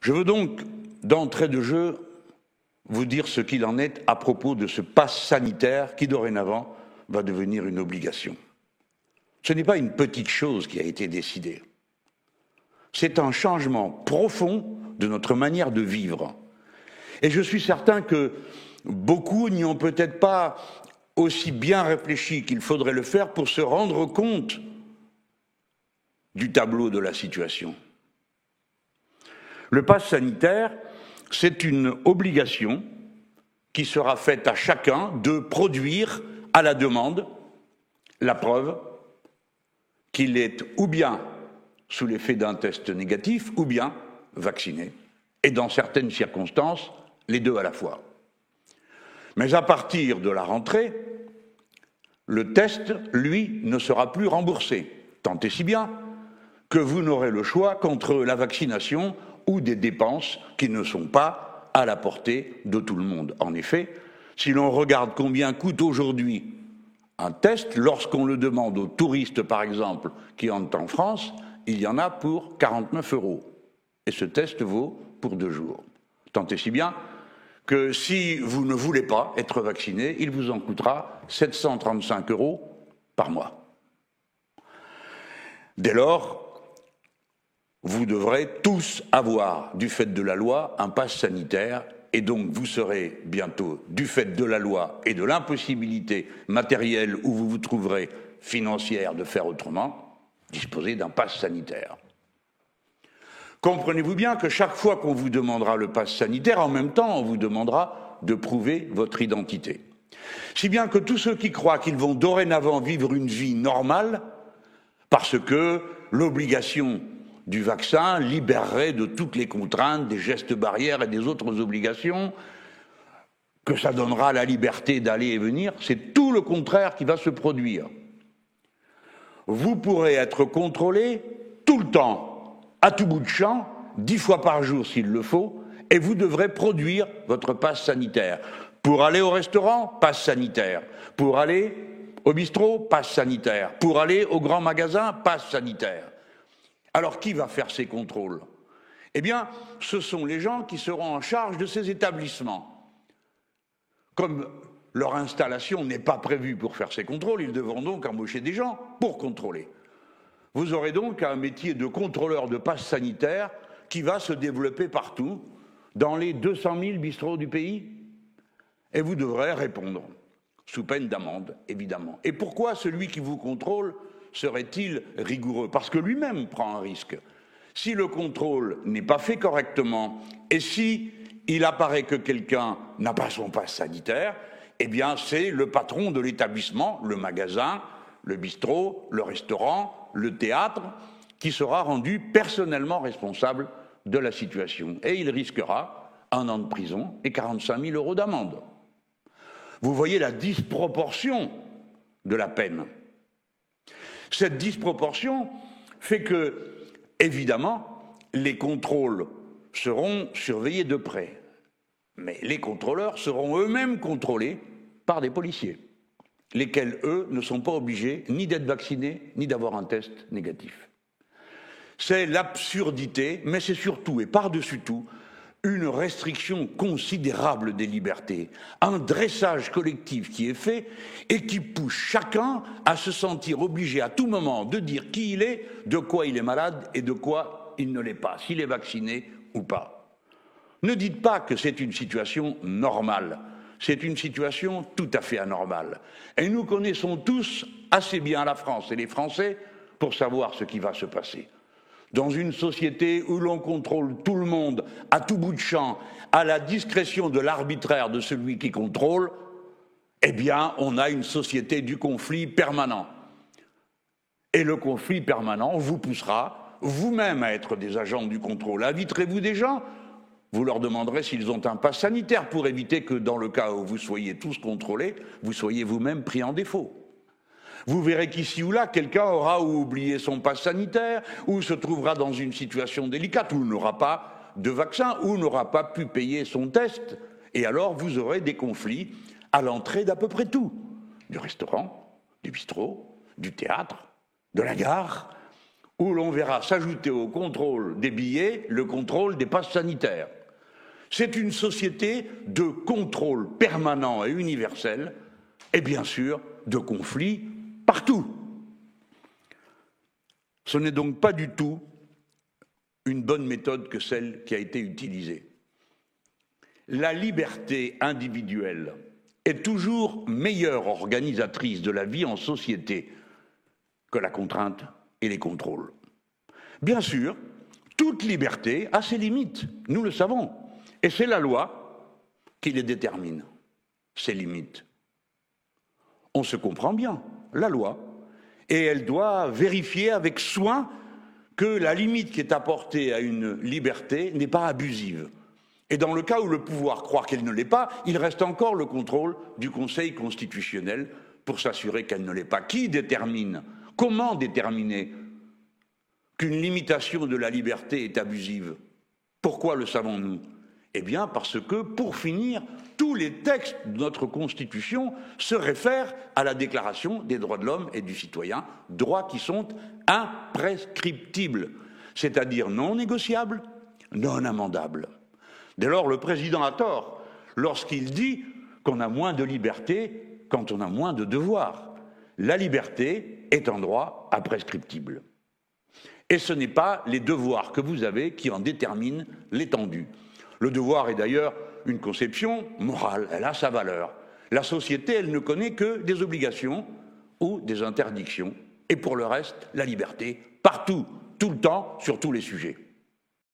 Je veux donc, d'entrée de jeu, vous dire ce qu'il en est à propos de ce pass sanitaire qui, dorénavant, va devenir une obligation. Ce n'est pas une petite chose qui a été décidée. C'est un changement profond de notre manière de vivre. Et je suis certain que beaucoup n'y ont peut-être pas aussi bien réfléchi qu'il faudrait le faire pour se rendre compte du tableau de la situation. Le pass sanitaire, c'est une obligation qui sera faite à chacun de produire à la demande la preuve qu'il est ou bien sous l'effet d'un test négatif ou bien vacciné, et dans certaines circonstances, les deux à la fois. Mais à partir de la rentrée, le test, lui, ne sera plus remboursé, tant et si bien que vous n'aurez le choix qu'entre la vaccination ou des dépenses qui ne sont pas à la portée de tout le monde. En effet, si l'on regarde combien coûte aujourd'hui un test, lorsqu'on le demande aux touristes, par exemple, qui entrent en France, il y en a pour 49 €. Et ce test vaut pour 2 jours. Tant et si bien que si vous ne voulez pas être vacciné, il vous en coûtera 735 € par mois. Dès lors, vous devrez tous avoir, du fait de la loi, un pass sanitaire, et donc vous serez bientôt, du fait de la loi et de l'impossibilité matérielle où vous vous trouverez financière de faire autrement, disposer d'un pass sanitaire. Comprenez-vous bien que chaque fois qu'on vous demandera le pass sanitaire, en même temps, on vous demandera de prouver votre identité. Si bien que tous ceux qui croient qu'ils vont dorénavant vivre une vie normale, parce que l'obligation du vaccin libérerait de toutes les contraintes, des gestes barrières et des autres obligations, que ça donnera la liberté d'aller et venir, c'est tout le contraire qui va se produire. Vous pourrez être contrôlé tout le temps, à tout bout de champ, 10 fois par jour s'il le faut, et vous devrez produire votre passe sanitaire. Pour aller au restaurant, passe sanitaire. Pour aller au bistrot, passe sanitaire. Pour aller au grand magasin, passe sanitaire. Alors qui va faire ces contrôles? Eh bien, ce sont les gens qui seront en charge de ces établissements. Comme leur installation n'est pas prévue pour faire ces contrôles, ils devront donc embaucher des gens pour contrôler. Vous aurez donc un métier de contrôleur de passe sanitaire qui va se développer partout, dans les 200 000 bistrots du pays, et vous devrez répondre, sous peine d'amende, évidemment. Et pourquoi celui qui vous contrôle serait-il rigoureux? Parce que lui-même prend un risque. Si le contrôle n'est pas fait correctement, et si il apparaît que quelqu'un n'a pas son passe sanitaire, eh bien c'est le patron de l'établissement, le magasin, le bistrot, le restaurant, le théâtre, qui sera rendu personnellement responsable de la situation. Et il risquera 1 an de prison et 45 000 € d'amende. Vous voyez la disproportion de la peine. Cette disproportion fait que, évidemment, les contrôles seront surveillés de près. Mais les contrôleurs seront eux-mêmes contrôlés par des policiers, lesquels, eux, ne sont pas obligés ni d'être vaccinés, ni d'avoir un test négatif. C'est l'absurdité, mais c'est surtout, et par-dessus tout, une restriction considérable des libertés, un dressage collectif qui est fait et qui pousse chacun à se sentir obligé à tout moment de dire qui il est, de quoi il est malade et de quoi il ne l'est pas, s'il est vacciné ou pas. Ne dites pas que c'est une situation normale, c'est une situation tout à fait anormale. Et nous connaissons tous assez bien la France et les Français pour savoir ce qui va se passer. Dans une société où l'on contrôle tout le monde, à tout bout de champ, à la discrétion de l'arbitraire de celui qui contrôle, eh bien, on a une société du conflit permanent. Et le conflit permanent vous poussera vous-même à être des agents du contrôle. Inviterez-vous des gens? Vous leur demanderez s'ils ont un pass sanitaire pour éviter que, dans le cas où vous soyez tous contrôlés, vous soyez vous-même pris en défaut. Vous verrez qu'ici ou là, quelqu'un aura oublié son pass sanitaire, ou se trouvera dans une situation délicate, ou n'aura pas de vaccin, ou n'aura pas pu payer son test. Et alors, vous aurez des conflits à l'entrée d'à peu près tout. Du restaurant, du bistrot, du théâtre, de la gare, où l'on verra s'ajouter au contrôle des billets le contrôle des passes sanitaires. C'est une société de contrôle permanent et universel, et bien sûr de conflits partout. Ce n'est donc pas du tout une bonne méthode que celle qui a été utilisée. La liberté individuelle est toujours meilleure organisatrice de la vie en société que la contrainte et les contrôles. Bien sûr, toute liberté a ses limites, nous le savons, et c'est la loi qui les détermine, ces limites. On se comprend bien, la loi, et elle doit vérifier avec soin que la limite qui est apportée à une liberté n'est pas abusive. Et dans le cas où le pouvoir croit qu'elle ne l'est pas, il reste encore le contrôle du Conseil constitutionnel pour s'assurer qu'elle ne l'est pas. Qui détermine? Comment déterminer qu'une limitation de la liberté est abusive? Pourquoi le savons-nous? Eh bien parce que, pour finir, tous les textes de notre Constitution se réfèrent à la Déclaration des droits de l'homme et du citoyen, droits qui sont imprescriptibles, c'est-à-dire non négociables, non amendables. Dès lors, le président a tort lorsqu'il dit qu'on a moins de liberté quand on a moins de devoirs. La liberté est un droit imprescriptible. Et ce n'est pas les devoirs que vous avez qui en déterminent l'étendue. Le devoir est d'ailleurs une conception morale, elle a sa valeur. La société, elle ne connaît que des obligations ou des interdictions. Et pour le reste, la liberté, partout, tout le temps, sur tous les sujets.